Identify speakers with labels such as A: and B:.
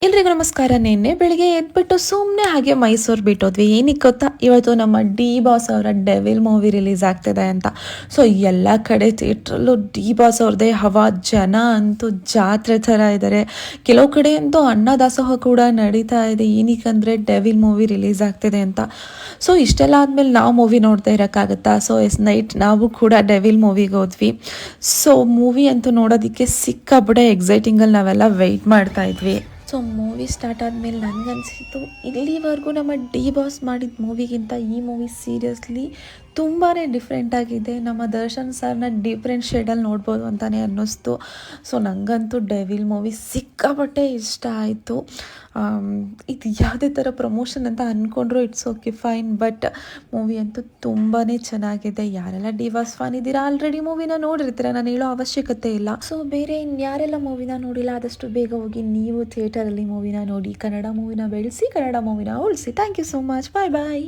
A: ಎಲ್ರಿಗೂ ನಮಸ್ಕಾರ. ನಿನ್ನೆ ಬೆಳಿಗ್ಗೆ ಎದ್ಬಿಟ್ಟು ಸುಮ್ಮನೆ ಹಾಗೆ ಮೈಸೂರು ಬಿಟ್ಟೋದ್ವಿ. ಏನಕ್ಕೆ ಗೊತ್ತಾ, ಇವತ್ತು ನಮ್ಮ ಡಿ ಬಾಸ್ ಅವರ ಡೆವಿಲ್ ಮೂವಿ ರಿಲೀಸ್ ಆಗ್ತಿದೆ ಅಂತ. ಸೊ ಎಲ್ಲ ಕಡೆ ಥಿಯೇಟ್ರಲ್ಲೂ ಡಿ ಬಾಸ್ ಅವ್ರದ್ದೇ ಹವಾ. ಜನ ಅಂತೂ ಜಾತ್ರೆ ಥರ ಇದ್ದಾರೆ. ಕೆಲವು ಕಡೆ ಅಂತೂ ಅನ್ನದಾಸೋಹ ಕೂಡ ನಡೀತಾ ಇದೆ. ಏನಕ್ಕಂದರೆ ಡೆವಿಲ್ ಮೂವಿ ರಿಲೀಸ್ ಆಗ್ತಿದೆ ಅಂತ. ಸೊ ಇಷ್ಟೆಲ್ಲ ಆದಮೇಲೆ ನಾವು ಮೂವಿ ನೋಡ್ತಾ ಇರೋಕ್ಕಾಗತ್ತಾ? ಸೊ ನೈಟ್ ನಾವು ಕೂಡ ಡೆವಿಲ್ ಮೂವಿಗೆ ಹೋದ್ವಿ. ಸೊ ಮೂವಿ ಅಂತೂ ನೋಡೋದಕ್ಕೆ ಸಿಕ್ಕಾಬಿಟ್ಟೆ ಎಕ್ಸೈಟಿಂಗಲ್ಲಿ ನಾವೆಲ್ಲ ವೆಯ್ಟ್ ಮಾಡ್ತಾ ಇದ್ವಿ. ಸೊ ಮೂವಿ ಸ್ಟಾರ್ಟ್ ಆದಮೇಲೆ ನನಗನ್ಸಿತ್ತು, ಇಲ್ಲಿವರೆಗೂ ನಮ್ಮ ಡಿ ಬಾಸ್ ಮಾಡಿದ ಮೂವಿಗಿಂತ ಈ ಮೂವಿ ಸೀರಿಯಸ್ಲಿ ತುಂಬಾ ಡಿಫ್ರೆಂಟಾಗಿದೆ. ನಮ್ಮ ದರ್ಶನ್ ಸರ್ನ ಡಿಫ್ರೆಂಟ್ ಶೇಡಲ್ಲಿ ನೋಡ್ಬೋದು ಅಂತಲೇ ಅನ್ನಿಸ್ತು. ಸೊ ನನಗಂತೂ ಡೆವಿಲ್ ಮೂವಿ ಸಿಕ್ಕಾಪಟ್ಟೆ ಇಷ್ಟ ಆಯಿತು. ಇದು ಯಾವುದೇ ಥರ ಪ್ರಮೋಷನ್ ಅಂತ ಅಂದ್ಕೊಂಡ್ರು it's okay fine, but movie ಅಂತೂ ತುಂಬಾ ಚೆನ್ನಾಗಿದೆ. ಯಾರೆಲ್ಲ ಡಿ ಬಾಸ್ ಫ್ಯಾನ್ ಇದ್ದೀರಾ, ಆಲ್ರೆಡಿ ಮೂವಿನ ನೋಡಿರ್ತೀರ, ನಾನು ಹೇಳೋ ಅವಶ್ಯಕತೆ ಇಲ್ಲ. ಸೊ ಬೇರೆ ಇನ್ಯಾರೆಲ್ಲ ಮೂವಿನ ನೋಡಿಲ್ಲ, ಆದಷ್ಟು ಬೇಗ ಹೋಗಿ ನೀವು ಥಿಯೇಟರಲ್ಲಿ ಮೂವಿನ ನೋಡಿ. ಕನ್ನಡ ಮೂವಿನ ಬೆಳೆಸಿ, ಕನ್ನಡ ಮೂವಿನ ಉಳಿಸಿ. Thank you so much. Bye bye.